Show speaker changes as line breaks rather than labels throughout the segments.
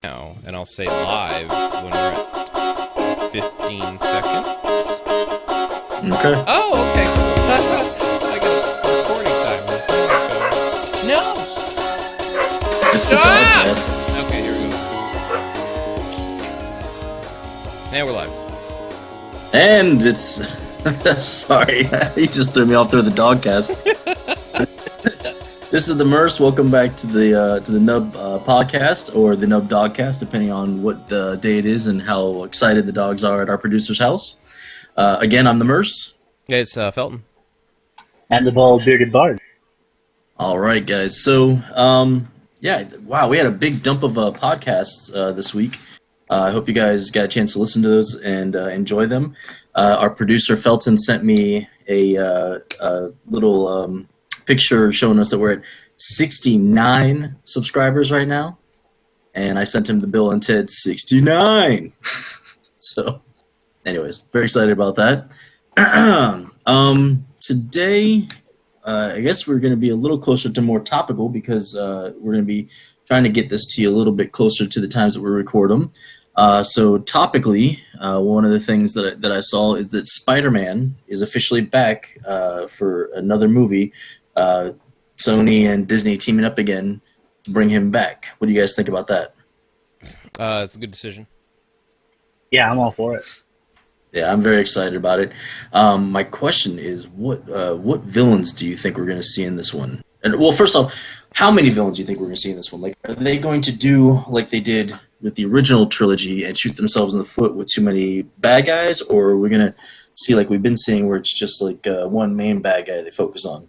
now, and I'll say live when we're at 15 seconds.
Okay.
Oh, okay. I got a recording timer. No! Stop! Okay, here we go. And we're live.
And it's... Sorry, he just threw me off through the dogcast. This is the Merce. Welcome back to the Nub podcast, or the Nub Dogcast, depending on what day it is and how excited the dogs are at our producer's house. Again, I'm the Merce.
Yeah, it's Felton.
And the bald bearded bard.
All right, guys. So, wow, we had a big dump of podcasts this week. I hope you guys got a chance to listen to those and enjoy them. Our producer Felton sent me a little picture showing us that we're at 69 subscribers right now, and I sent him the Bill and Ted 69. So, anyways, very excited about that. Today, I guess we're going to be a little closer to more topical because we're going to be trying to get this to you a little bit closer to the times that we record them. So topically, one of the things that I saw is that Spider-Man is officially back for another movie. Sony and Disney teaming up again to bring him back. What do you guys think about that?
It's a good decision.
Yeah, I'm all for it.
Yeah, I'm very excited about it. My question is, what villains do you think we're going to see in this one? And well, first off, how many villains do you think we're going to see in this one? Like, are they going to do like they did with the original trilogy and shoot themselves in the foot with too many bad guys, or are we going to see like we've been seeing where it's just like one main bad guy they focus on?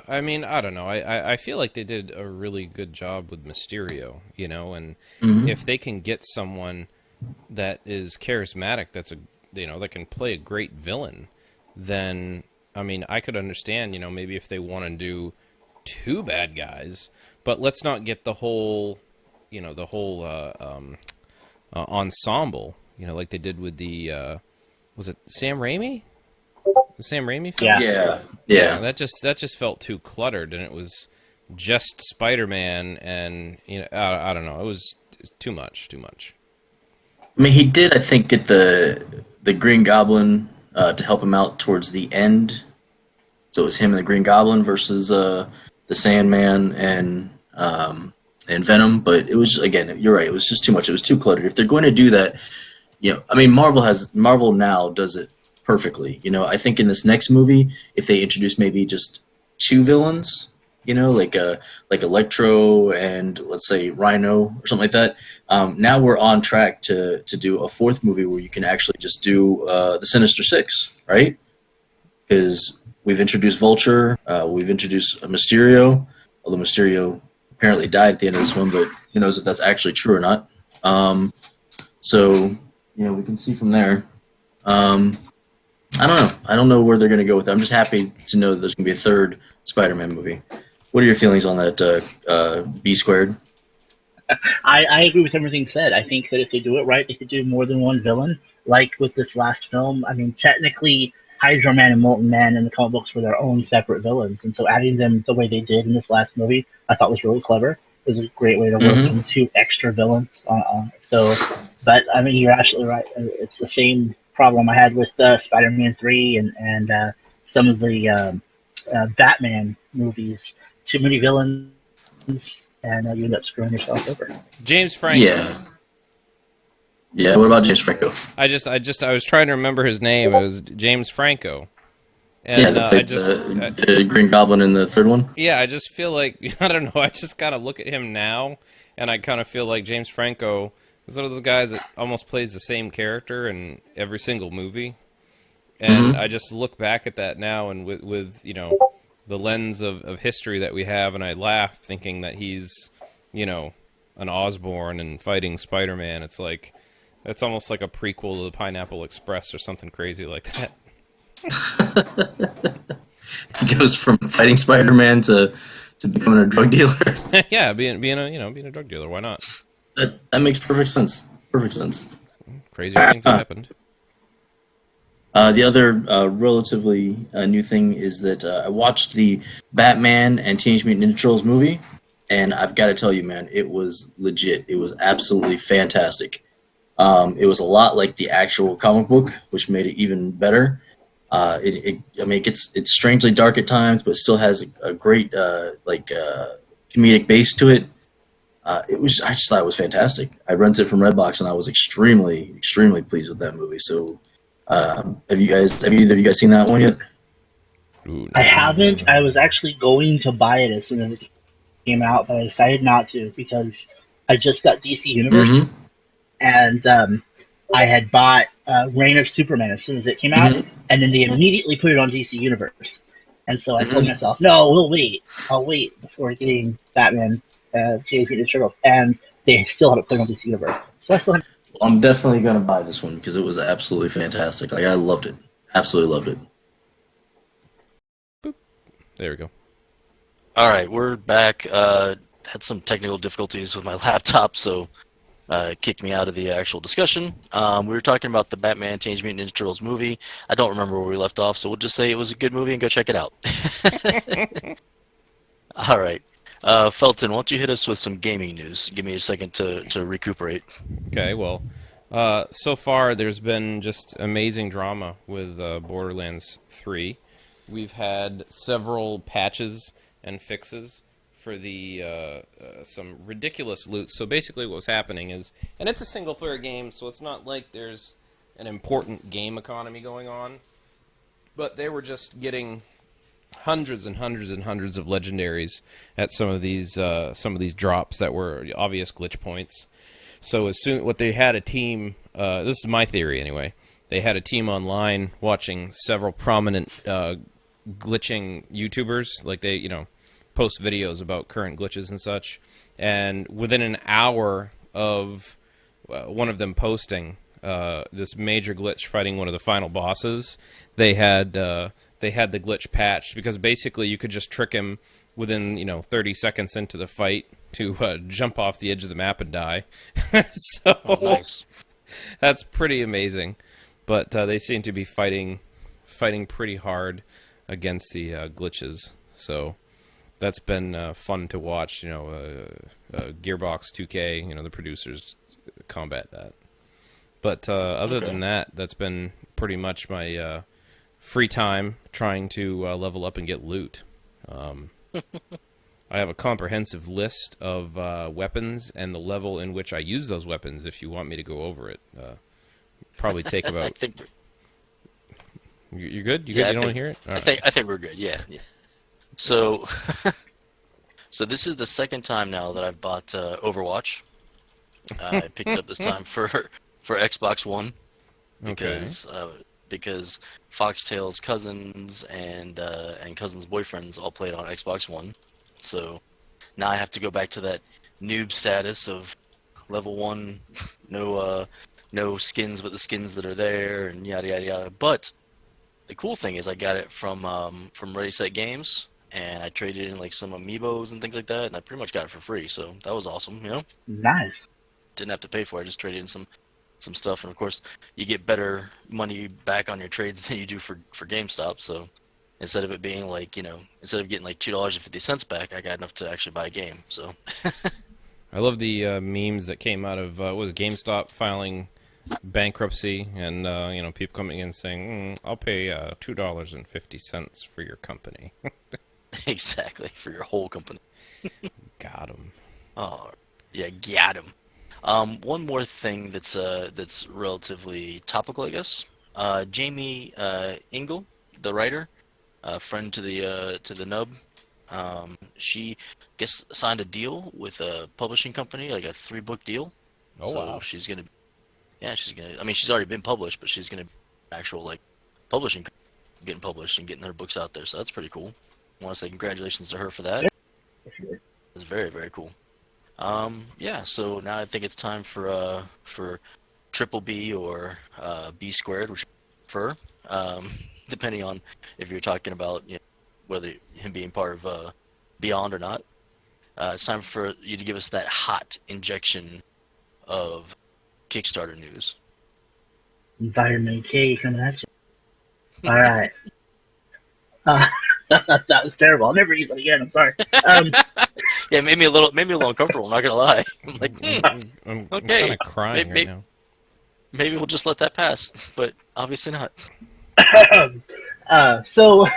I mean, I don't know. I feel like they did a really good job with Mysterio, you know, and if they can get someone that is charismatic, that can play a great villain, then, I mean, I could understand, you know, maybe if they want to do two bad guys, but let's not get the whole ensemble, you know, like they did with the, was it Sam Raimi? The Sam Raimi film?
Yeah.
That just felt too cluttered, and it was just Spider-Man, and you know, I don't know, it was too much.
I mean, he did, I think, get the Green Goblin to help him out towards the end. So it was him and the Green Goblin versus the Sandman and Venom. But it was, again, you're right, it was just too much. It was too cluttered. If they're going to do that, you know, I mean, Marvel now does it perfectly. You know, I think in this next movie, if they introduce maybe just two villains, you know, like Electro and let's say Rhino or something like that. Now we're on track to do a fourth movie where you can actually just do the Sinister Six, right? Because we've introduced Vulture, we've introduced Mysterio, although Mysterio apparently died at the end of this one, but who knows if that's actually true or not. So, you know, we can see from there. I don't know. I don't know where they're going to go with it. I'm just happy to know that there's going to be a third Spider-Man movie. What are your feelings on that, B squared?
I agree with everything said. I think that if they do it right, they could do more than one villain. Like with this last film, I mean, technically, Hydro Man and Molten Man in the comic books were their own separate villains. And so adding them the way they did in this last movie, I thought was really clever. It was a great way to work in two extra villains. But, I mean, you're absolutely right. It's the same problem I had with Spider-Man 3 and some of the Batman movies. Too many villains, and you end up screwing yourself over.
James Franco.
Yeah. What about James Franco?
I was trying to remember his name. It was James Franco. And
the Green Goblin in the third one.
Yeah, I just feel like, I don't know. I just kind of look at him now, and I kind of feel like James Franco is one of those guys that almost plays the same character in every single movie. And I just look back at that now, and with you know, the lens of history that we have, and I laugh thinking that he's, you know, an Osborn and fighting Spider-Man. It's like, that's almost like a prequel to the Pineapple Express or something crazy like that.
He goes from fighting Spider-Man to becoming a drug dealer.
Yeah, being a drug dealer. Why not?
That makes perfect sense.
Crazy things have happened.
The other relatively new thing is that I watched the Batman and Teenage Mutant Ninja Turtles movie, and I've got to tell you, man, it was legit. It was absolutely fantastic. It was a lot like the actual comic book, which made it even better. I mean, it's strangely dark at times, but it still has a great comedic base to it. I just thought it was fantastic. I rented it from Redbox, and I was extremely pleased with that movie. So, have either of you guys seen that one yet?
Ooh,
I
no.
haven't. I was actually going to buy it as soon as it came out, but I decided not to because I just got DC Universe,
Mm-hmm.
and I had bought Reign of Superman as soon as it came out,
Mm-hmm.
and then they immediately put it on DC Universe. And so I told
Mm-hmm.
myself, no, we'll wait. I'll wait before getting Batman, Teenage Mutant Ninja Turtles. And they still had it put on DC Universe. So I still have.
Well, I'm definitely gonna buy this one because it was absolutely fantastic. Like I loved it, absolutely loved it.
There we go.
All right, we're back. Had some technical difficulties with my laptop, so it kicked me out of the actual discussion. We were talking about the Batman Teenage Mutant Ninja Turtles movie. I don't remember where we left off, so we'll just say it was a good movie and go check it out. All right. Felton, why don't you hit us with some gaming news? Give me a second to recuperate.
Okay, well, so far there's been just amazing drama with Borderlands 3. We've had several patches and fixes for the some ridiculous loot. So basically what was happening is, and it's a single-player game, so it's not like there's an important game economy going on, but they were just getting hundreds and hundreds and hundreds of legendaries at some of these drops that were obvious glitch points. So as soon what they had a team, this is my theory anyway. They had a team online watching several prominent glitching YouTubers, like they post videos about current glitches and such. And within an hour of one of them posting this major glitch fighting one of the final bosses, they had the glitch patched because basically you could just trick him within 30 seconds into the fight to jump off the edge of the map and die. So
Oh, nice.
that's pretty amazing. But they seem to be fighting pretty hard against the glitches. So that's been fun to watch. Gearbox 2K, the producers combat that. But other than that, that's been pretty much my free time trying to level up and get loot. I have a comprehensive list of weapons and the level in which I use those weapons if you want me to go over it. Probably take about...
I think
You're good? You
Yeah,
good? You don't want to hear it? All right.
I think we're good. Yeah. So so this is the second time now that I've bought Overwatch. I picked up this time for Xbox One because Foxtail's cousins and cousins' boyfriends all played on Xbox One. So now I have to go back to that noob status of level 1, no skins but the skins that are there and yada yada yada. But the cool thing is I got it from Ready Set Games, and I traded in like some amiibos and things like that, and I pretty much got it for free. So that was awesome,
Nice.
Didn't have to pay for it. I just traded in some stuff, and of course you get better money back on your trades than you do for GameStop. So instead of it being like instead of getting like $2.50 back, I got enough to actually buy a game. So
I love the memes that came out of was it GameStop filing bankruptcy, and people coming in saying, "I'll pay $2.50 for your company."
exactly, for your whole company.
Got him.
Oh, yeah, got him. One more thing that's relatively topical, I guess. Jamie Ingle, the writer, friend to the nub, she signed a deal with a publishing company, like a 3-book deal.
Oh,
So
wow.
she's gonna. I mean, she's already been published, but she's gonna be actual like publishing, getting published and getting her books out there. So that's pretty cool. I want to say congratulations to her for that. It's very, very cool. Yeah. So now I think it's time for triple B or B squared, which I prefer, depending on if you're talking about whether him being part of Beyond or not. It's time for you to give us that hot injection of Kickstarter news.
Vitamin K coming at you. All right. Uh, That was terrible. I'll never use that again. I'm sorry. Um,
Yeah, it made me a little uncomfortable. I'm not gonna lie. I'm like,
I'm
okay,
kind of crying right now.
maybe we'll just let that pass, but obviously not.
so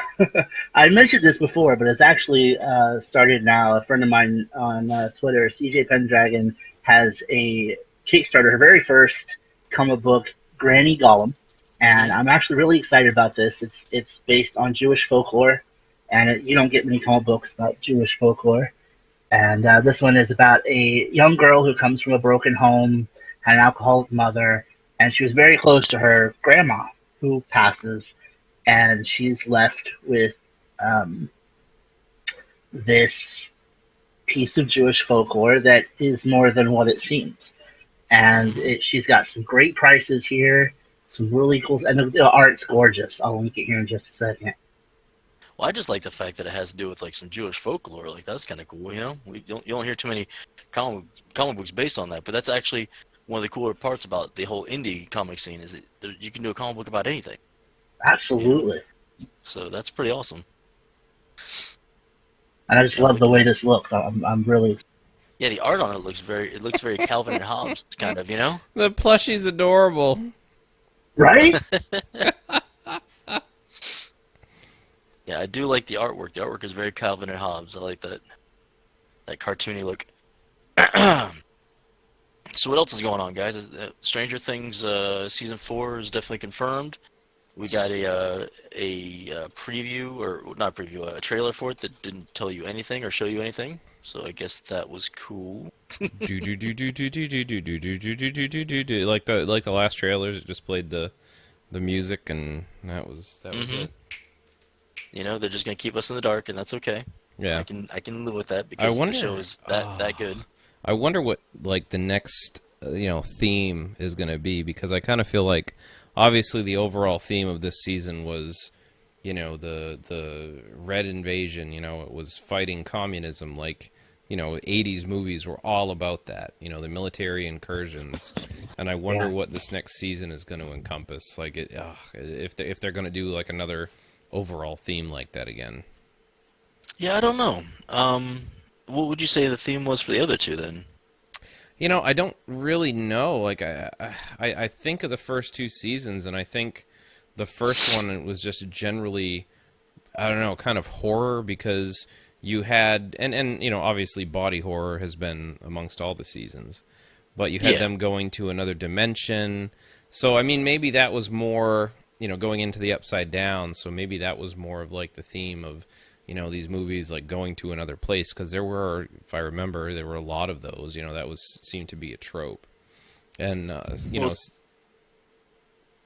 I mentioned this before, but it's actually started now. A friend of mine on Twitter, CJ Pendragon, has a Kickstarter, her very first comic book, Granny Gollum, and I'm actually really excited about this. It's based on Jewish folklore, and you don't get many comic books about Jewish folklore. And this one is about a young girl who comes from a broken home, had an alcoholic mother, and she was very close to her grandma, who passes, and she's left with this piece of Jewish folklore that is more than what it seems. And she's got some great prices here, some really cool, and the art's gorgeous. I'll link it here in just a second.
Well, I just like the fact that it has to do with like some Jewish folklore. Like that's kind of cool, you know. You don't hear too many comic books based on that, but that's actually one of the cooler parts about the whole indie comic scene is that you can do a comic book about anything.
Absolutely.
So that's pretty awesome.
And I just love the way this looks. I'm really.
Yeah, the art on it looks very Calvin and Hobbes kind of, you know.
The plushie's adorable.
Right?
Yeah, I do like the artwork. The artwork is very Calvin and Hobbes. I like that cartoony look. So what else is going on, guys? Stranger Things season 4 is definitely confirmed. We got a preview, or not preview, a trailer for it that didn't tell you anything or show you anything. So I guess that was cool.
Like the last trailers, it just played the music, and that was it.
You know, they're just gonna keep us in the dark, and that's okay.
Yeah,
I can live with that because the show is that good.
I wonder what like the next theme is going to be, because I kind of feel like obviously the overall theme of this season was the Red Invasion. It was fighting communism. 80s movies were all about that. The military incursions, and I wonder what this next season is going to encompass. If they're going to do like another overall theme like that again.
Yeah, I don't know. What would you say the theme was for the other two then?
I don't really know. Like I think of the first two seasons, and I think the first one was just generally, I don't know, kind of horror, because you had and obviously body horror has been amongst all the seasons, but you had them going to another dimension. So I mean, maybe that was more going into the Upside Down. So maybe that was more of like the theme of these movies like going to another place, because there were, if I remember, there were a lot of those. That seemed to be a trope, and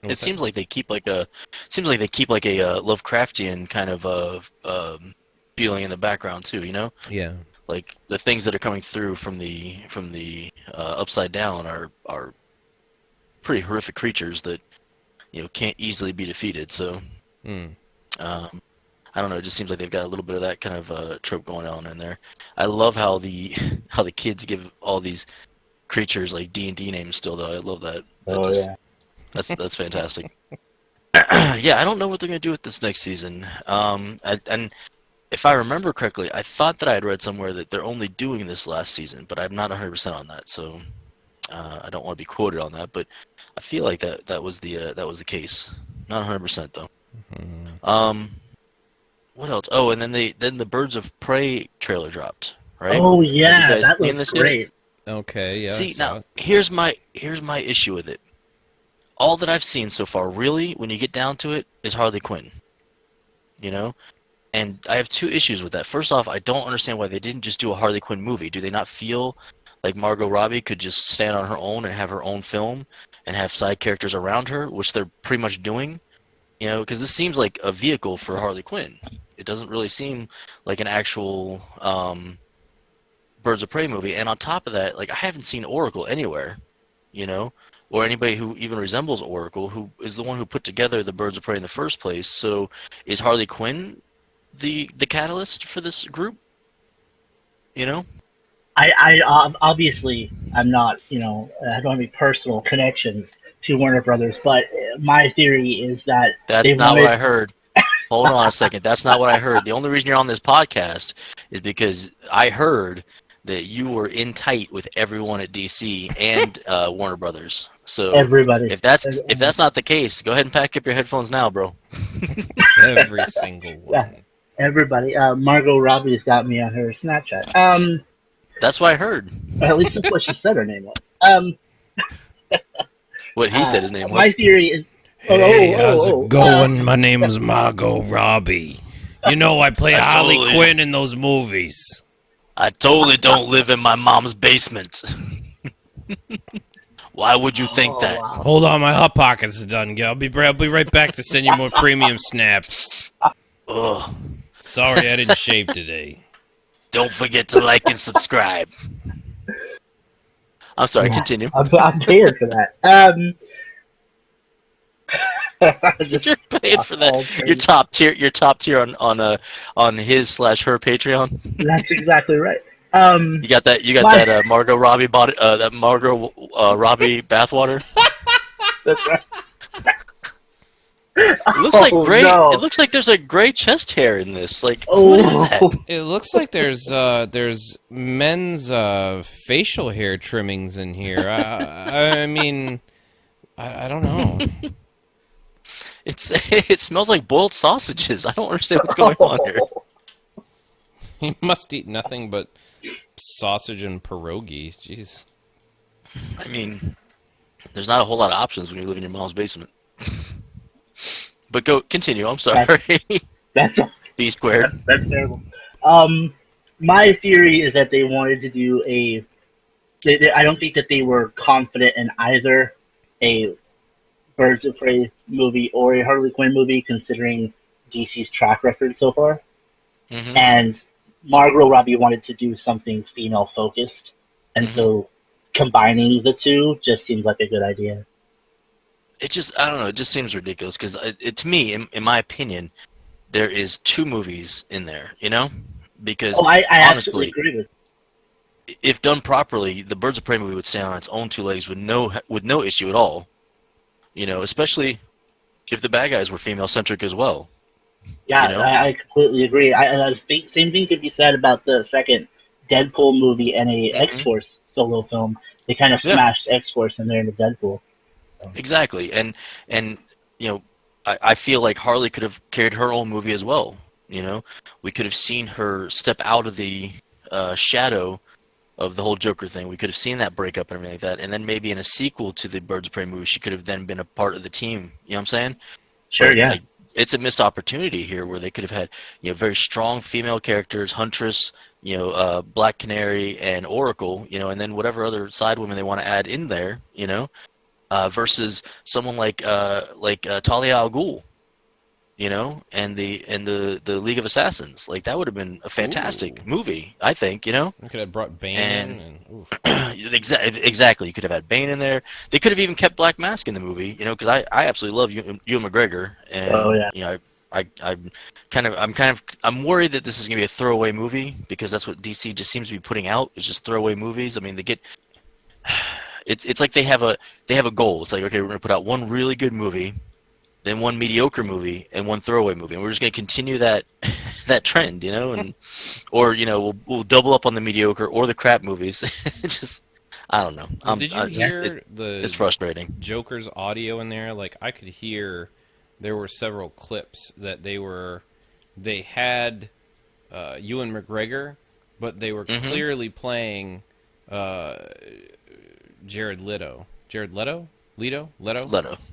it seems like they keep like a Lovecraftian kind of feeling in the background too.
Yeah.
Like the things that are coming through from the Upside Down are pretty horrific creatures that can't easily be defeated. So. I don't know. It just seems like they've got a little bit of that kind of trope going on in there. I love how the kids give all these creatures like D&D names still, though. I love that. That's fantastic. Yeah, I don't know what they're going to do with this next season. And if I remember correctly, I thought that I had read somewhere that they're only doing this last season, but I'm not 100% on that. So I don't want to be quoted on that, but I feel like that was the case. Not 100% though. What else? Oh, and then the Birds of Prey trailer dropped, right?
Oh yeah, that looks great.
Okay, yeah.
See, now here's my issue with it. All that I've seen so far, really, when you get down to it, is Harley Quinn. And I have two issues with that. First off, I don't understand why they didn't just do a Harley Quinn movie. Do they not feel like Margot Robbie could just stand on her own and have her own film and have side characters around her, which they're pretty much doing? Because this seems like a vehicle for Harley Quinn. It doesn't really seem like an actual Birds of Prey movie. And on top of that, like I haven't seen Oracle anywhere, or anybody who even resembles Oracle, who is the one who put together the Birds of Prey in the first place. So is Harley Quinn the catalyst for this group?
I obviously I'm not, I don't have any personal connections to Warner Brothers, but my theory is that
that's not what I heard. Hold on a second. That's not what I heard. The only reason you're on this podcast is because I heard that you were in tight with everyone at DC and Warner Brothers. So
Everybody.
if that's not the case, go ahead and pack up your headphones now, bro.
Every single one.
Everybody. Margot Robbie's got me on her Snapchat.
That's what I heard.
At least that's what she said her name was.
What he said his name was.
My theory is.
Hey, how's it going? My name's Margot Robbie. You know I play Harley Quinn in those movies.
I totally don't live in my mom's basement. Why would you think that?
Wow.
Hold on, my Hot Pockets are done. I'll be right back to send you more premium snaps.
Ugh.
Sorry I didn't shave today.
Don't forget to like and subscribe. I'm sorry, continue.
I'm paying for that.
You're paying for that. You're top tier on his/her Patreon.
That's exactly right.
You got that Margot Robbie that Margot Robbie bathwater.
That's right.
It looks like gray.
No.
It looks like there's a gray chest hair in this. Like,
Oh.
what is that?
It looks like there's men's facial hair trimmings in here. I mean, I don't know.
It smells like boiled sausages. I don't understand what's going on here.
He must eat nothing but sausage and pierogies. Jeez.
I mean, there's not a whole lot of options when you live in your mom's basement. But continue. I'm sorry.
That's
B squared.
That's terrible. My theory is that they wanted to do I don't think that they were confident in either a Birds of Prey movie or a Harley Quinn movie, considering DC's track record so far.
Mm-hmm.
And Margot Robbie wanted to do something female focused, and so combining the two just seems like a good idea.
It just, I don't know, it just seems ridiculous because to me, in my opinion, there is two movies in there, you know? Because
I
honestly,
absolutely agree with you.
If done properly, the Birds of Prey movie would stand on its own two legs with no issue at all. You know, especially if the bad guys were female-centric as well.
Yeah,
you know?
I completely agree. I think same thing could be said about the second Deadpool movie and a X-Force solo film. They kind of smashed X-Force in there into Deadpool. So.
Exactly, and you know, I feel like Harley could have carried her own movie as well. You know, we could have seen her step out of the shadow of the whole Joker thing. We could have seen that breakup and everything like that, and then maybe in a sequel to the Birds of Prey movie, she could have then been a part of the team. You know what I'm saying?
Sure, yeah.
Like, it's a missed opportunity here where they could have had, you know, very strong female characters, Huntress, you know, Black Canary, and Oracle, you know, and then whatever other side women they want to add in there, you know, versus someone like Talia al Ghul, you know, and the League of Assassins. Like, that would have been a fantastic movie, I think, you know.
We could have brought Bane in. And,
exactly. You could have had Bane in there. They could have even kept Black Mask in the movie, you know, because I absolutely love Ewan McGregor, and you know, I'm worried that this is gonna be a throwaway movie because that's what DC just seems to be putting out, is just throwaway movies. I mean, they get it's like they have a goal. It's like, okay, we're gonna put out one really good movie, then one mediocre movie, and one throwaway movie, and we're just gonna continue that trend, you know, and or you know we'll double up on the mediocre or the crap movies. Just, I don't know.
Did you hear
it's frustrating.
Joker's audio in there? Like, I could hear there were several clips that they had Ewan McGregor, but they were clearly playing Jared Leto. Jared Leto? Leto?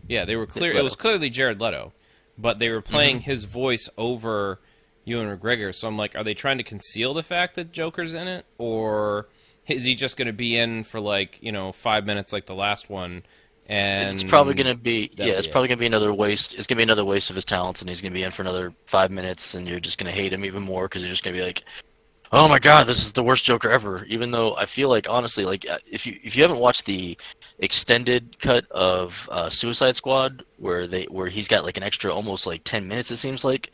Yeah, they were clear.
Leto.
It was clearly Jared Leto, but they were playing his voice over Ewan McGregor. So I'm like, are they trying to conceal the fact that Joker's in it, or is he just going to be in for, like, you know, 5 minutes like the last one? And
it's probably going to be probably going to be another waste. It's going to be another waste of his talents, and he's going to be in for another 5 minutes, and you're just going to hate him even more because you're just going to be like, oh my god, this is the worst Joker ever. Even though I feel like, honestly, like if you haven't watched the extended cut of Suicide Squad, where he's got like an extra almost like 10 minutes, it seems like,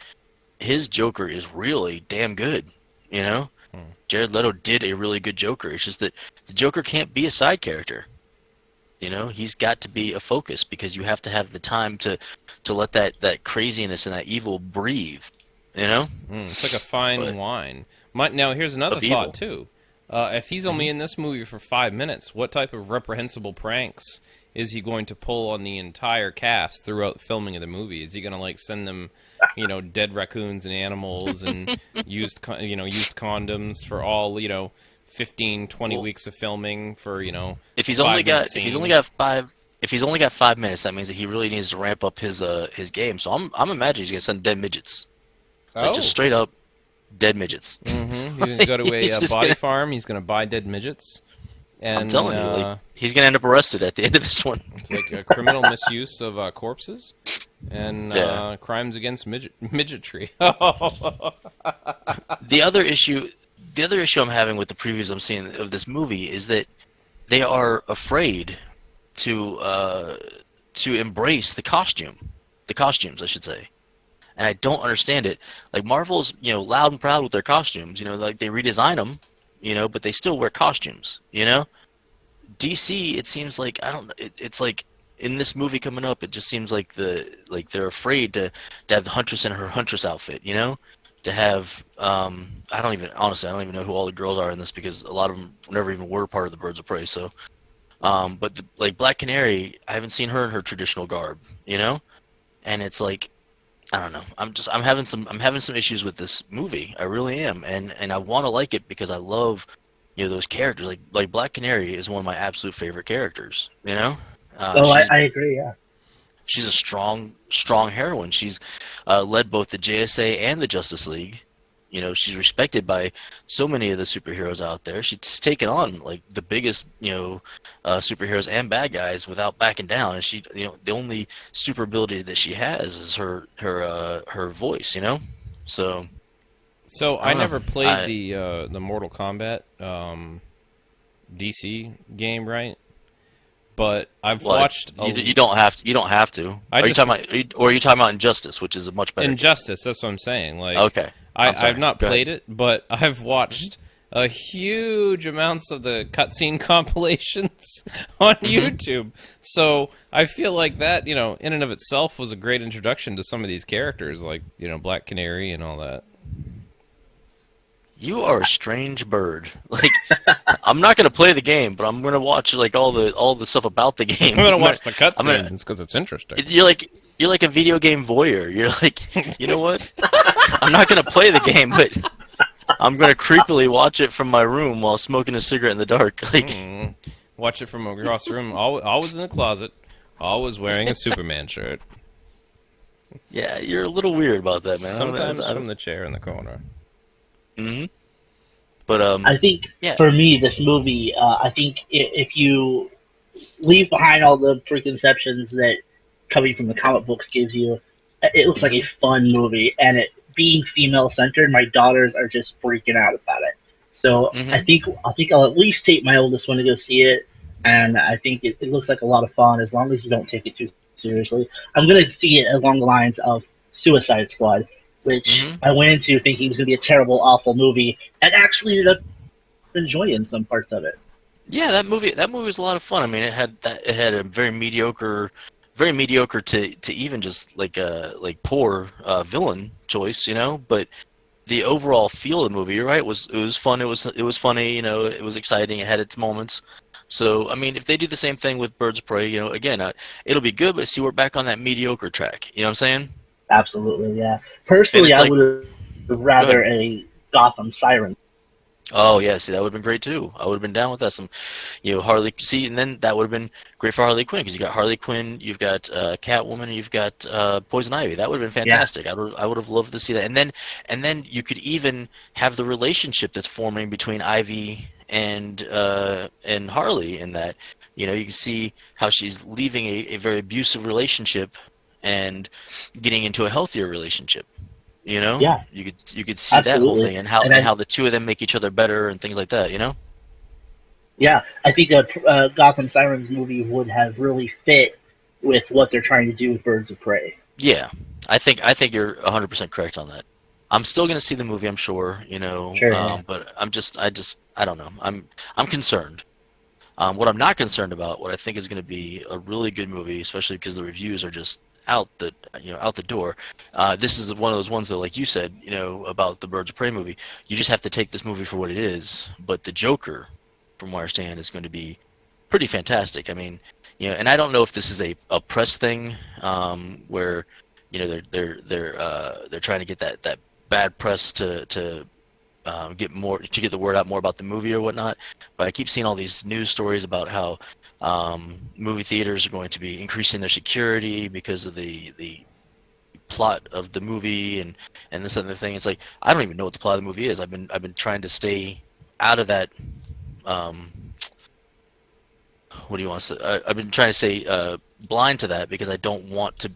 his Joker is really damn good. You know, Jared Leto did a really good Joker. It's just that the Joker can't be a side character. You know, he's got to be a focus because you have to have the time to let that craziness and that evil breathe. You know,
It's like a fine
but
wine. Now, here's another
of evil.
thought too. If he's only in this movie for 5 minutes, what type of reprehensible pranks is he going to pull on the entire cast throughout the filming of the movie? Is he going to like send them, dead raccoons and animals and used condoms for all 15, 20
Well,
weeks of filming for
if he's only
5 minute
got if he's
scene?
only got five if he's only got 5 minutes, that means that he really needs to ramp up his game. So I'm imagining he's gonna send dead midgets, like just
Oh.
straight up dead midgets.
He's going to go to
He's
a
just
body
gonna-
farm. He's going to buy dead midgets. And,
I'm telling you, like he's gonna end up arrested at the end of this one.
it's like a criminal misuse of corpses and
Yeah.
crimes against midgetry.
The other issue I'm having with the previews I'm seeing of this movie is that they are afraid to embrace the costumes, I should say. And I don't understand it. Like Marvel's, loud and proud with their costumes. Like they redesign them, but they still wear costumes. DC, it seems like I don't. It's like in this movie coming up, it just seems like they're afraid to have the Huntress in her Huntress outfit. To have I don't even know who all the girls are in this because a lot of them never even were part of the Birds of Prey. So, but like Black Canary, I haven't seen her in her traditional garb. And it's like. I don't know. I'm having some issues with this movie. I really am, and I want to like it because I love those characters. Like Black Canary is one of my absolute favorite characters.
I agree. Yeah.
She's a strong heroine. She's led both the JSA and the Justice League. She's respected by so many of the superheroes out there. She's taken on like the biggest, superheroes and bad guys without backing down. And she, the only super ability that she has is her voice. So.
So
I
I
don't
never
know.
played the Mortal Kombat DC game, right? But I've
Well,
watched
you don't have to. You don't have to. Are you talking about Injustice, which is a much better game?
Injustice. That's what I'm saying. Like,
Okay. I'm sorry.
I've not
Go
played
ahead.
it, but I've watched a huge amounts of the cutscene compilations on YouTube. So I feel like that, in and of itself, was a great introduction to some of these characters, like Black Canary and all that.
You are a strange bird. Like, I'm not gonna play the game, but I'm gonna watch like all the stuff about the game.
I'm gonna watch the
I'm gonna-
cutscenes because it's interesting.
You're like a video game voyeur. You're like, you know what? I'm not gonna play the game, but I'm gonna creepily watch it from my room while smoking a cigarette in the dark. Like,
Watch it from across the room. Always in the closet. Always wearing a Superman shirt.
yeah, you're a little weird about that, man.
Sometimes from the chair in the corner.
Mm-hmm. But
I think
yeah.
for me, this movie, I think if you leave behind all the preconceptions that coming from the comic books gives you, it looks like a fun movie. And it being female centered, my daughters are just freaking out about it. So
Mhm.
I think I'll at least take my oldest one to go see it, and I think it looks like a lot of fun as long as you don't take it too seriously. I'm gonna see it along the lines of Suicide Squad, which
Mhm.
I went into thinking it was gonna be a terrible, awful movie, and actually ended up enjoying some parts of it.
Yeah, that movie was a lot of fun. I mean, it had a very mediocre to even just like poor villain choice, but the overall feel of the movie, you're right, it was fun. It was funny, it was exciting. It had its moments. So, I mean, if they do the same thing with Birds of Prey, again, it'll be good, but see, we're back on that mediocre track. You know what I'm saying?
Absolutely, yeah. Personally,
And
I
it's
would have rather a Gotham Siren.
Oh yeah, see, that would have been great too. I would have been down with that. Some, Harley. See, and then that would have been great for Harley Quinn because you got Harley Quinn, you've got Catwoman, and you've got Poison Ivy. That would have been fantastic. I would have loved to see that. And then you could even have the relationship that's forming between Ivy and Harley in that. You can see how she's leaving a very abusive relationship and getting into a healthier relationship.
Yeah.
You could see that whole
Absolutely.
thing and how how the two of them make each other better and things like that.
Yeah, I think a Gotham Sirens movie would have really fit with what they're trying to do with Birds of Prey.
Yeah, I think you're 100% correct on that. I'm still gonna see the movie, I'm sure.
Sure, yeah.
But I don't know. I'm concerned. What I'm not concerned about, what I think is going to be a really good movie, especially because the reviews are just out the door. This is one of those ones that, like you said, about the Birds of Prey movie, you just have to take this movie for what it is. But the Joker, from what I understand, is going to be pretty fantastic. I mean, and I don't know if this is a press thing, where they're trying to get that bad press to get the word out more about the movie or whatnot. But I keep seeing all these news stories about how movie theaters are going to be increasing their security because of the plot of the movie and this other thing. It's like, I don't even know what the plot of the movie is. I've been trying to stay out of that. What do you want to say? I've been trying to stay blind to that because I don't want to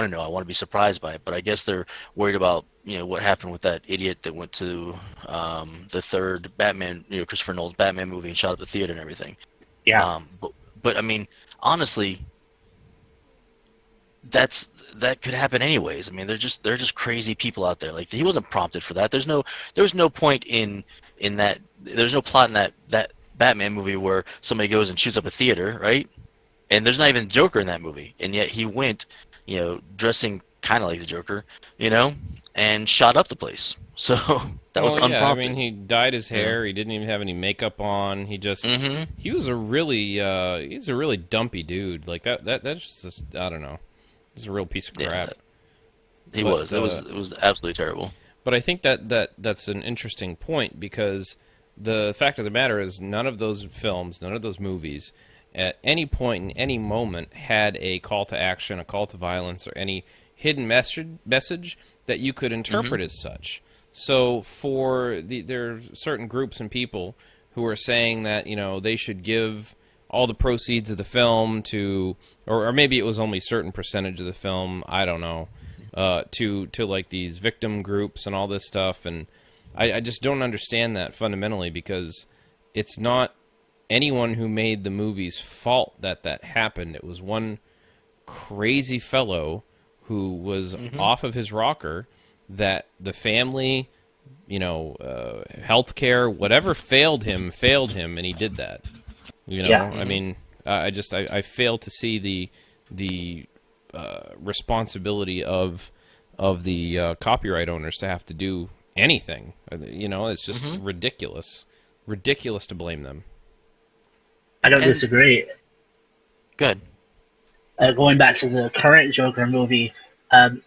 know. I want to be surprised by it. But I guess they're worried about what happened with that idiot that went to the third Batman, Christopher Nolan's Batman movie and shot up the theater and everything.
Yeah.
But I mean, honestly, that could happen anyways. I mean, they're just crazy people out there. Like, he wasn't prompted for that. There was no point in that. There's no plot in that Batman movie where somebody goes and shoots up a theater, right? And there's not even Joker in that movie, and yet he went, dressing kind of like the Joker, and shot up the place. So that was unprompted.
I mean, he dyed his hair. He didn't even have any makeup on. He just he was a really dumpy dude. Like that's just, I don't know. He's a real piece of crap.
He was. It was absolutely terrible.
But I think that's an interesting point, because the fact of the matter is, none of those films, none of those movies, at any point in any moment, had a call to action, a call to violence, or any hidden message that you could interpret as such. So there are certain groups and people who are saying that they should give all the proceeds of the film to, or maybe it was only a certain percentage of the film, I don't know, to like these victim groups and all this stuff. And I just don't understand that fundamentally, because it's not anyone who made the movie's fault that happened. It was one crazy fellow who was off of his rocker, that the family, healthcare, whatever failed him, and he did that. I mean, I fail to see the responsibility of the copyright owners to have to do anything. It's just ridiculous to blame them.
I don't disagree.
Good.
Going back to the current Joker movie, I'm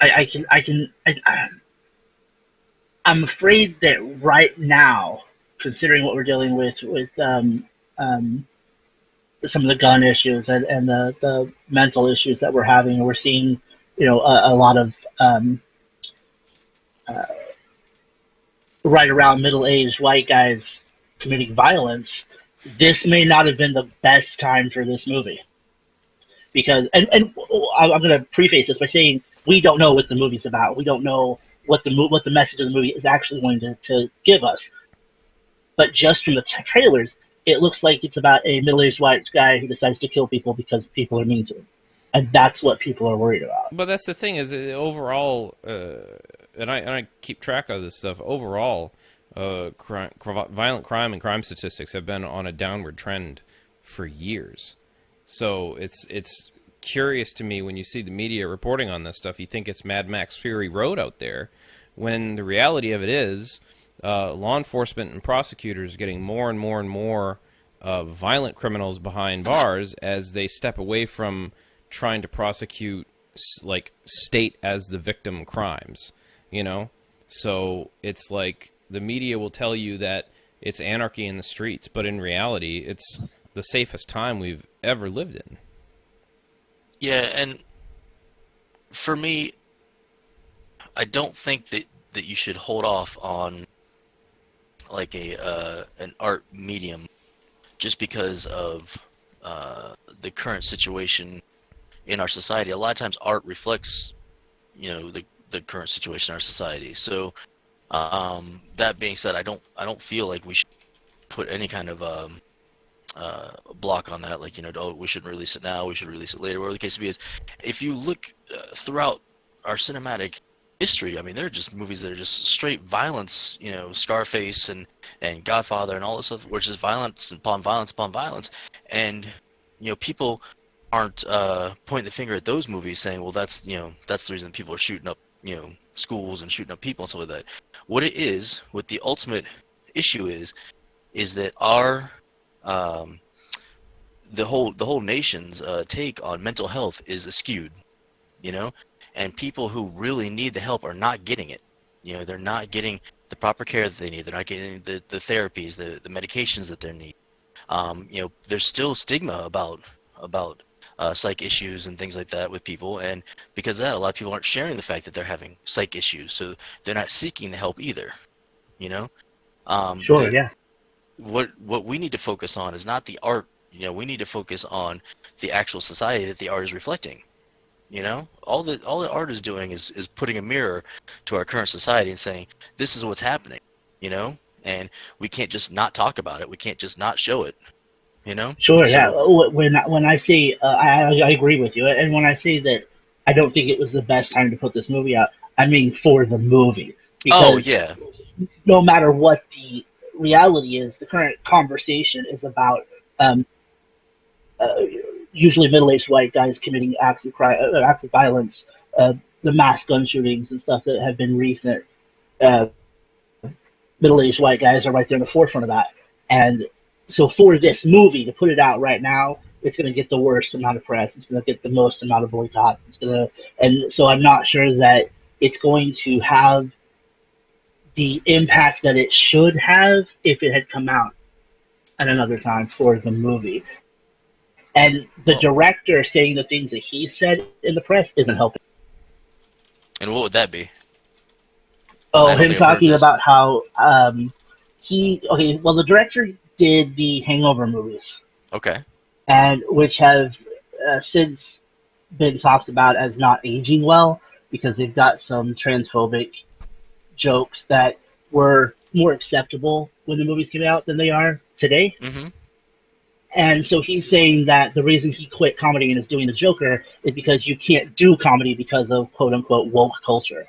afraid that right now, considering what we're dealing with some of the gun issues and the mental issues that we're having, and we're seeing, a lot of right around middle-aged white guys committing violence, this may not have been the best time for this movie. Because, and I'm going to preface this by saying, we don't know what the movie's about. We don't know what the message of the movie is actually going to give us. But just from the trailers, it looks like it's about a middle-aged white guy who decides to kill people because people are mean to him. And that's what people are worried about.
But that's the thing, is overall, and I keep track of this stuff, overall, violent crime and crime statistics have been on a downward trend for years. So it's curious to me when you see the media reporting on this stuff. You think it's Mad Max Fury Road out there, when the reality of it is law enforcement and prosecutors are getting more and more and more violent criminals behind bars as they step away from trying to prosecute like state as the victim crimes. So it's like the media will tell you that it's anarchy in the streets, but in reality, it's the safest time we've ever lived in.
Yeah, and for me, I don't think that you should hold off on like an art medium just because of the current situation in our society. A lot of times, art reflects, the current situation in our society. So, that being said, I don't feel like we should put any kind of block on that, like, we shouldn't release it now, we should release it later, whatever the case may be. Is if you look throughout our cinematic history. I mean, there are just movies that are just straight violence, you know, Scarface and Godfather and all this stuff, which is violence upon violence upon violence. And, you know, people aren't pointing the finger at those movies saying, well, that's, you know, that's the reason people are shooting up, you know, schools and shooting up people and stuff like that. What it is, what the ultimate issue is that our the whole nation's take on mental health is skewed, you know, and people who really need the help are not getting it. You know, they're not getting the proper care that they need. They're not getting the therapies, the medications that they need. You know, there's still stigma about psych issues and things like that with people, and because of that, a lot of people aren't sharing the fact that they're having psych issues, so they're not seeking the help either. You know,
Sure, yeah.
what we need to focus on is not the art. You know, we need to focus on the actual society that the art is reflecting. You know, all the art is doing is putting a mirror to our current society and saying, this is what's happening, you know, and we can't just not talk about it. We can't just not show it, you know?
Sure,
So,
yeah. When I say I agree with you, and when I say that I don't think it was the best time to put this movie out, I mean for the movie,
oh,
because
yeah.
no matter what the reality is, the current conversation is about uh, usually middle-aged white guys committing acts of crime, acts of violence, the mass gun shootings and stuff that have been recent. Uh, Middle-aged white guys are right there in the forefront of that, and so for this movie to put it out right now, it's going to get the worst amount of press. It's going to get the most amount of boycotts. And so I'm not sure that it's going to have the impact that it should have if it had come out at another time for the movie. And the
Well,
director saying the things that he said in the press isn't helping.
and what would that be? I
Oh,
don't
him
think I've heard
talking
this.
about how the director did the Hangover movies,
Okay.
and which have since been talked about as not aging well because they've got some transphobic jokes that were more acceptable when the movies came out than they are today.
Mm-hmm.
And so he's saying that the reason he quit comedy and is doing the Joker is because you can't do comedy because of quote unquote woke culture.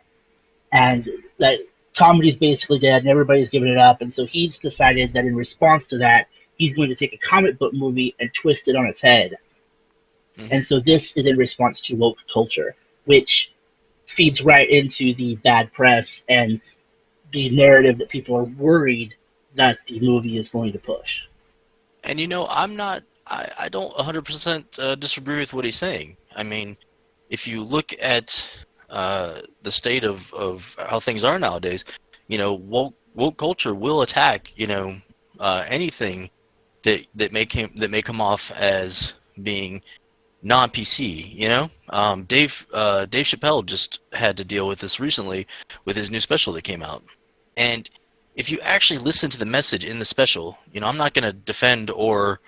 And that comedy's basically dead and everybody's giving it up. And so he's decided that in response to that, he's going to take a comic book movie and twist it on its head.
Mm-hmm.
And so this is in response to woke culture, which feeds right into the bad press and the narrative that people are worried that the movie is going to push.
And you know, I don't 100% disagree with what he's saying. I mean, if you look at the state of how things are nowadays, you know, woke culture will attack, you know, anything that may come off as being non-PC. You know, Dave Chappelle just had to deal with this recently with his new special that came out, and if you actually listen to the message in the special, you know, I'm not going to defend or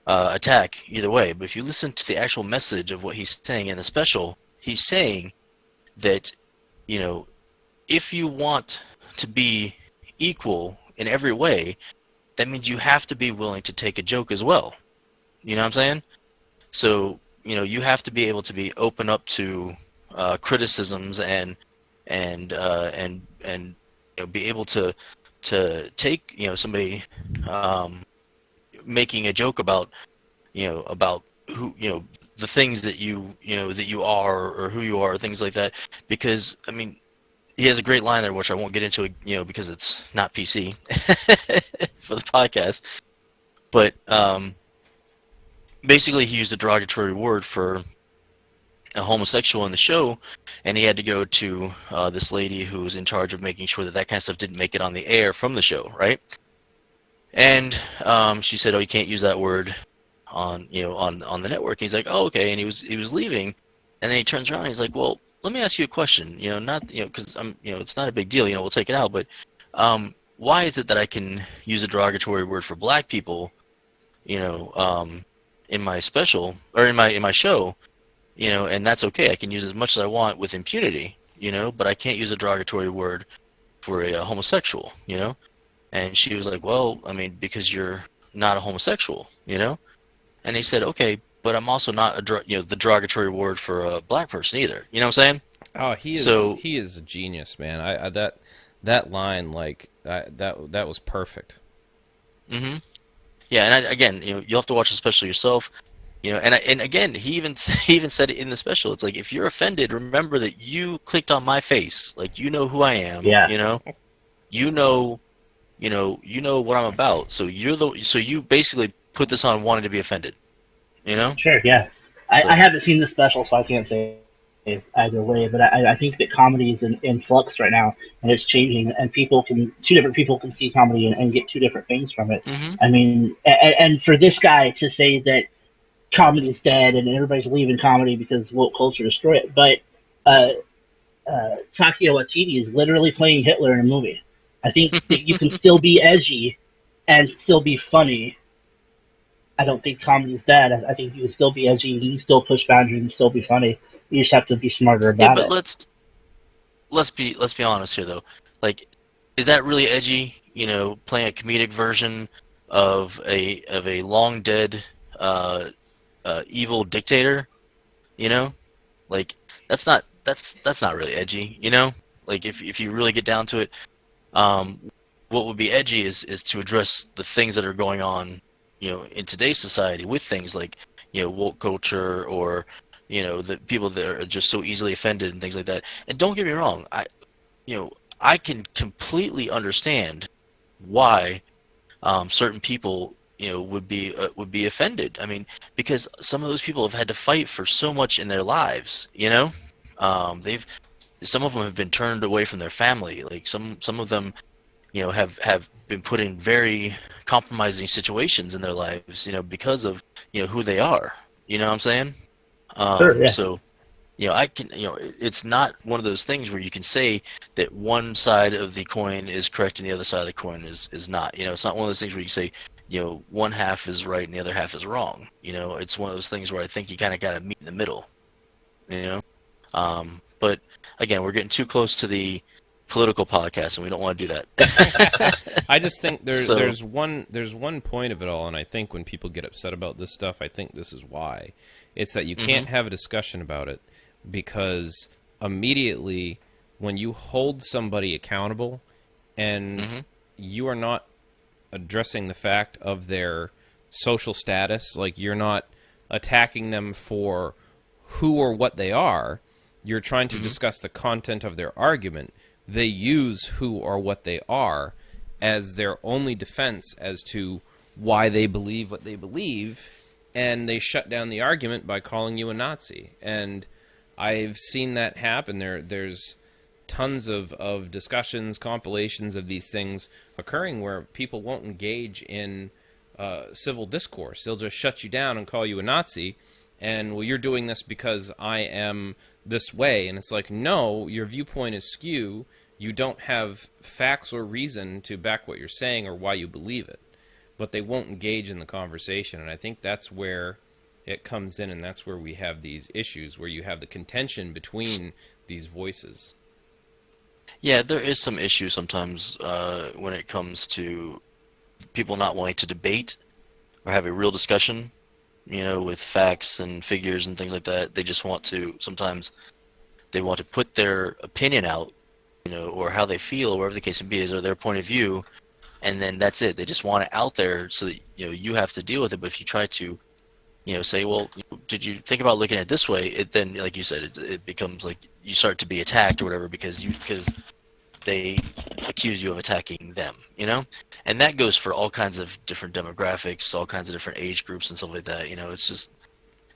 attack either way, but if you listen to the actual message of what he's saying in the special, he's saying that, you know, if you want to be equal in every way, that means you have to be willing to take a joke as well. You know what I'm saying? So, you know, you have to be able to be open up to criticisms and you know, be able to take, you know, somebody making a joke about, you know, about who, you know, the things that you know that you are or who you are, things like that. Because I mean, he has a great line there, which I won't get into, you know, because it's not PC for the podcast. But basically, he used a derogatory word for a homosexual in the show, and he had to go to this lady who was in charge of making sure that that kind of stuff didn't make it on the air from the show, right? And she said, "Oh, you can't use that word on, you know, on the network." He's like, "Oh, okay," and he was leaving, and then he turns around and he's like, "Well, let me ask you a question. You know, not, you know, because I'm, you know, it's not a big deal. You know, we'll take it out, but why is it that I can use a derogatory word for black people, you know, in my special or in my show?" You know, and that's okay. I can use as much as I want with impunity, you know, but I can't use a derogatory word for a homosexual, you know? And she was like, well, I mean, because you're not a homosexual, you know? And he said, okay, but I'm also not the derogatory word for a black person either. You know what I'm saying?
Oh,
So
he is a genius, man. I that line, like that was perfect.
hmm yeah, and again, you'll have to watch the special yourself. And again, he even he even said it in the special. It's like, if you're offended, remember that you clicked on my face. Like, you know who I am.
Yeah.
You know, you know what I'm about. So you basically put this on wanting to be offended. You know,
Sure, yeah. I
but
haven't seen the special, so I can't say either way. But I think that comedy is in flux right now, and it's changing. And two different people can see comedy and get two different things from it.
hmm
I mean, and for this guy to say that comedy is dead and everybody's leaving comedy because woke culture destroyed it, but uh, Taika Waititi is literally playing Hitler in a movie. I think that you can still be edgy and still be funny. I don't think comedy's dead. I think you can still be edgy, you can still push boundaries and still be funny. You just have to be smarter
yeah,
about
but
it.
let's be honest here though. Like, is that really edgy? Playing a comedic version of a long dead evil dictator. You know, like, that's not really edgy. Like, if you really get down to it, um, what would be edgy is to address the things that are going on, in today's society, with things like, woke culture, or the people that are just so easily offended and things like that. And don't get me wrong, you know I can completely understand why certain people would be offended. I mean, because some of those people have had to fight for so much in their lives. They've some of them have been turned away from their family. Like, some of them, have been put in very compromising situations in their lives, because of who they are. You know what I'm saying?
Sure, yeah.
So, I can, it's not one of those things where you can say that one side of the coin is correct and the other side of the coin is not. It's not one of those things where you say, one half is right and the other half is wrong. It's one of those things where I think you kind of got to meet in the middle. You know, but again, we're getting too close to the political podcast, and we don't want to do that.
I just think
So,
there's one point of it all, and I think when people get upset about this stuff, I think this is why. It's that you can't have a discussion about it, because immediately when you hold somebody accountable and you are not addressing the fact of their social status, like, you're not attacking them for who or what they are, you're trying to discuss the content of their argument. They use who or what they are as their only defense as to why they believe what they believe, and they shut down the argument by calling you a Nazi. And I've seen that happen. There's tons of discussions, compilations of these things occurring where people won't engage in civil discourse. They'll just shut you down and call you a Nazi, and, well, you're doing this because I am this way. And it's like, no, your viewpoint is skew. You don't have facts or reason to back what you're saying or why you believe it. But they won't engage in the conversation, and I think that's where it comes in, and that's where we have these issues, where you have the contention between these voices.
yeah, there is some issue sometimes when it comes to people not wanting to debate or have a real discussion, with facts and figures and things like that. They just want to, sometimes they want to put their opinion out, or how they feel, whatever the case may be, or their point of view, and then that's it. They just want it out there so that you have to deal with it. But if you try to say, well, did you think about looking at it this way? It then, like you said, it becomes like you start to be attacked or whatever because they accuse you of attacking them. And that goes for all kinds of different demographics, all kinds of different age groups and stuff like that. It's just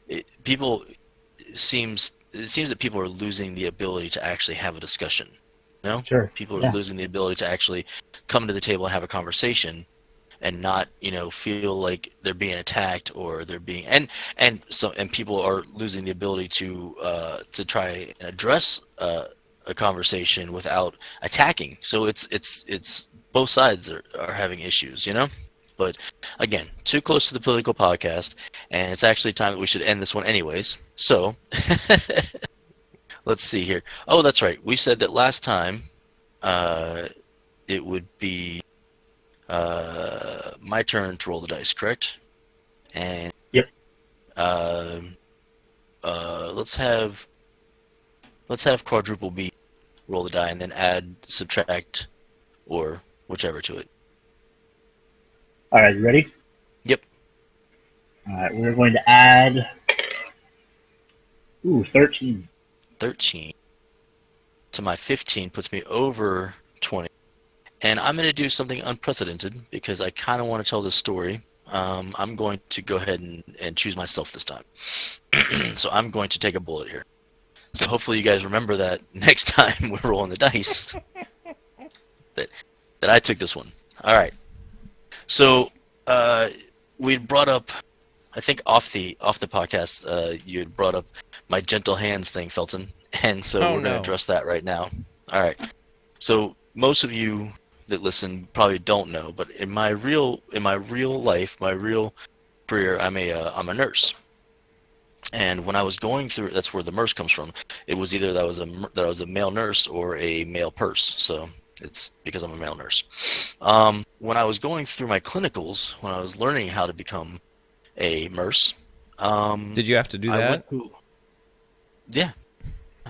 it seems that people are losing the ability to actually have a discussion.
Sure.
People are
Yeah.
losing the ability to actually come to the table and have a conversation, and not feel like they're being attacked or they're being and people are losing the ability to try and address a conversation without attacking. So it's both sides are having issues. But again, too close to the political podcast, and it's actually time that we should end this one anyways. So let's see here. Oh, that's right. We said that last time it would be my turn to roll the dice, correct? And
Yep.
Uh, let's have quadruple B roll the die and then add, subtract, or whichever to it.
All right, you ready?
Yep.
All right, we're going to add 13.
13 to my 15 puts me over 20. And I'm going to do something unprecedented because I kind of want to tell this story. I'm going to go ahead and choose myself this time. So I'm going to take a bullet here. So hopefully you guys remember that next time we're rolling the dice that I took this one. All right. So we brought up, I think off the podcast, you had brought up my gentle hands thing, Felton, and so we're going to address that right now. All right. So most of you that listen probably don't know, but in my real life, my real career, I'm a nurse. And when I was going through, that's where the nurse comes from. It was either that I was a male nurse or a male purse. So it's because I'm a male nurse. When I was going through my clinicals, when I was learning how to become a nurse,
did you have to do that?
Yeah,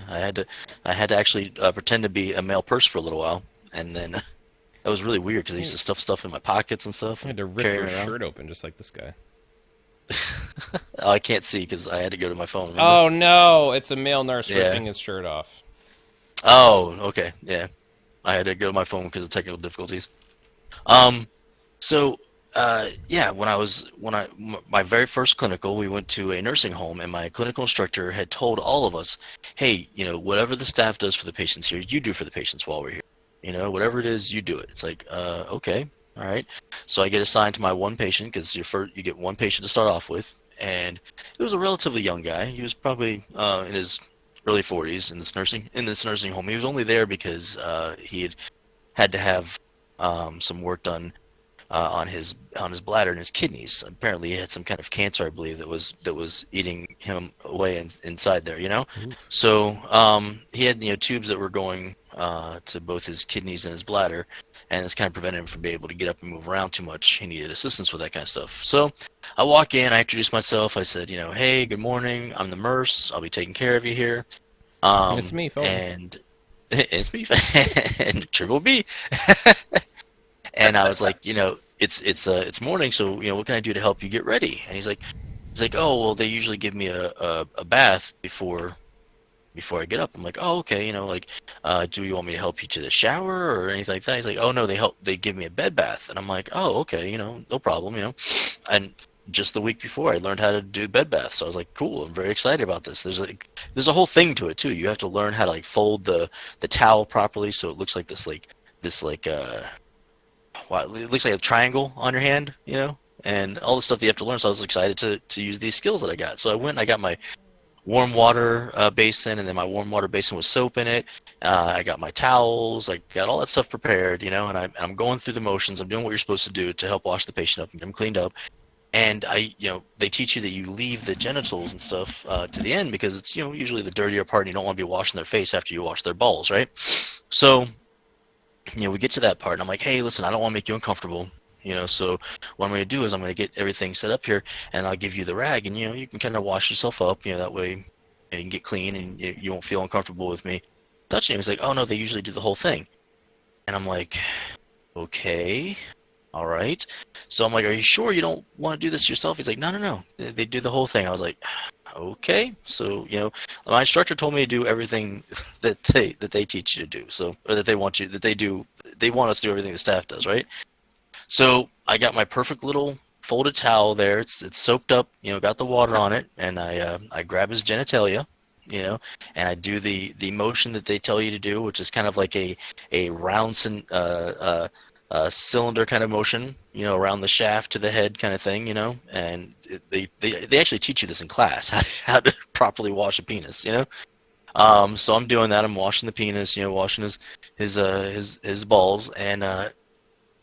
I had to actually pretend to be a male purse for a little while, and then that was really weird because I used to stuff stuff in my pockets and stuff.
I had to rip your shirt open just like this guy.
Oh, I can't see because I had to go to my phone. Remember?
Oh no, it's a male nurse ripping his shirt off.
Oh, okay, yeah. I had to go to my phone because of technical difficulties. So my very first clinical, we went to a nursing home, and my clinical instructor had told all of us, hey, whatever the staff does for the patients here, you do for the patients while we're here. Whatever it is, you do it. It's like, okay, all right. So I get assigned to my one patient because you get one patient to start off with, and it was a relatively young guy. He was probably in his early 40s in this nursing home. He was only there because he had to have some work done on his bladder and his kidneys. Apparently, he had some kind of cancer, I believe, that was eating him away inside there.
Ooh.
So he had tubes that were going to both his kidneys and his bladder, and this kind of prevented him from being able to get up and move around too much. He needed assistance with that kind of stuff. So I walk in, I introduce myself. I said, hey, good morning. I'm the nurse. I'll be taking care of you here.
It's me, Phil.
And it's me, and Triple B. And I was like, it's morning, so what can I do to help you get ready? And he's like, oh, well, they usually give me a bath before I get up. I'm like, oh, okay, do you want me to help you to the shower or anything like that? He's like, oh no, they give me a bed bath. And I'm like, oh, okay, no problem, And just the week before, I learned how to do bed baths. So I was like, cool, I'm very excited about this. There's a whole thing to it too. You have to learn how to fold the towel properly so it looks like this it looks like a triangle on your hand, and all the stuff that you have to learn. So I was excited to use these skills that I got. So I got my warm water basin, and then my warm water basin with soap in it. I got my towels. I got all that stuff prepared, and I'm going through the motions. I'm doing what you're supposed to do to help wash the patient up and get them cleaned up. And they teach you that you leave the genitals and stuff to the end because it's, usually the dirtier part, and you don't want to be washing their face after you wash their balls, right? So, we get to that part, and I'm like, hey, listen, I don't want to make you uncomfortable, so what I'm going to do is I'm going to get everything set up here, and I'll give you the rag, and, you can kind of wash yourself up, that way you can get clean, and you won't feel uncomfortable with me touching him. He's like, oh, no, they usually do the whole thing. And I'm like, okay, all right. So I'm like, are you sure you don't want to do this yourself? He's like, no, they do the whole thing. I was like, okay. So, my instructor told me to do everything that they teach you to do. So, or that they want us to do everything the staff does, right? So I got my perfect little folded towel there. It's soaked up, got the water on it, and I grab his genitalia, and I do the motion that they tell you to do, which is kind of like a round cylinder kind of motion, around the shaft to the head kind of thing, and they actually teach you this in class, how to properly wash a penis, So I'm doing that. I'm washing the penis, washing his balls, and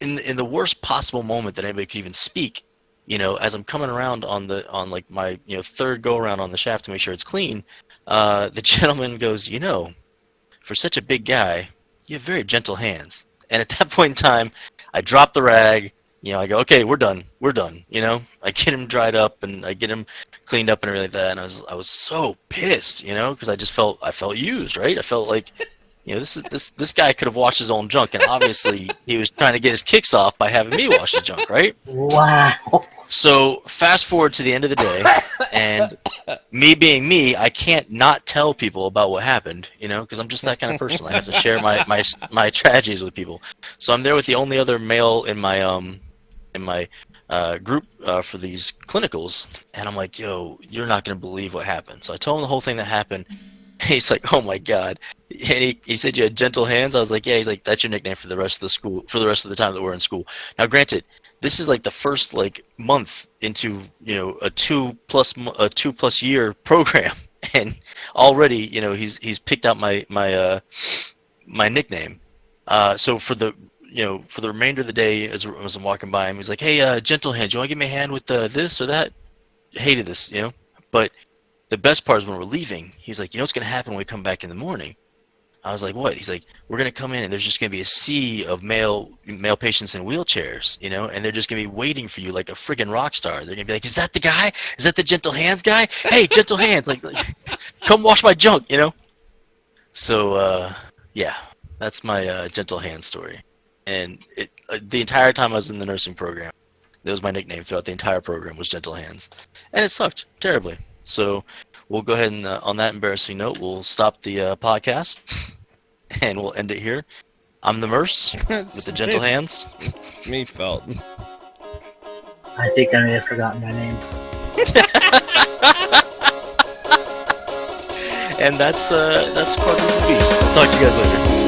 in the worst possible moment that anybody could even speak, as I'm coming around on my third go around on the shaft to make sure it's clean, the gentleman goes, for such a big guy, you have very gentle hands. And at that point in time, I drop the rag, I go, okay, we're done. I get him dried up and I get him cleaned up and everything like that. And I was so pissed, because I felt used, right? I felt like, this guy could have washed his own junk, and obviously he was trying to get his kicks off by having me wash his junk, right?
Wow.
So fast forward to the end of the day, and me being me, I can't not tell people about what happened, because I'm just that kind of person. I have to share my tragedies with people. So I'm there with the only other male in my group for these clinicals, and I'm like, yo, you're not gonna believe what happened. So I told him the whole thing that happened. And he's like, oh my god. And he said you had gentle hands. I was like, yeah. He's like, that's your nickname for the rest of the time that we're in school. Now, granted, this is like the first month into a two plus year program, and already he's picked out my nickname. So for the remainder of the day, as I'm walking by him, he's like, hey, gentle hands, you want to give me a hand with this or that? Hated this, but the best part is when we're leaving, he's like, what's going to happen when we come back in the morning? I was like, what? He's like, we're going to come in and there's just going to be a sea of male patients in wheelchairs, and they're just going to be waiting for you like a friggin' rock star. They're going to be like, is that the guy? Is that the gentle hands guy? Hey, gentle hands, like come wash my junk, So, yeah, that's my gentle hands story. And the entire time I was in the nursing program, that was my nickname throughout the entire program, was gentle hands. And it sucked terribly. So we'll go ahead and, on that embarrassing note, we'll stop the podcast, and we'll end it here. I'm the Merce with the gentle hands.
Me, Felton.
I think I may have forgotten my name.
And that's part of the movie. I'll talk to you guys later.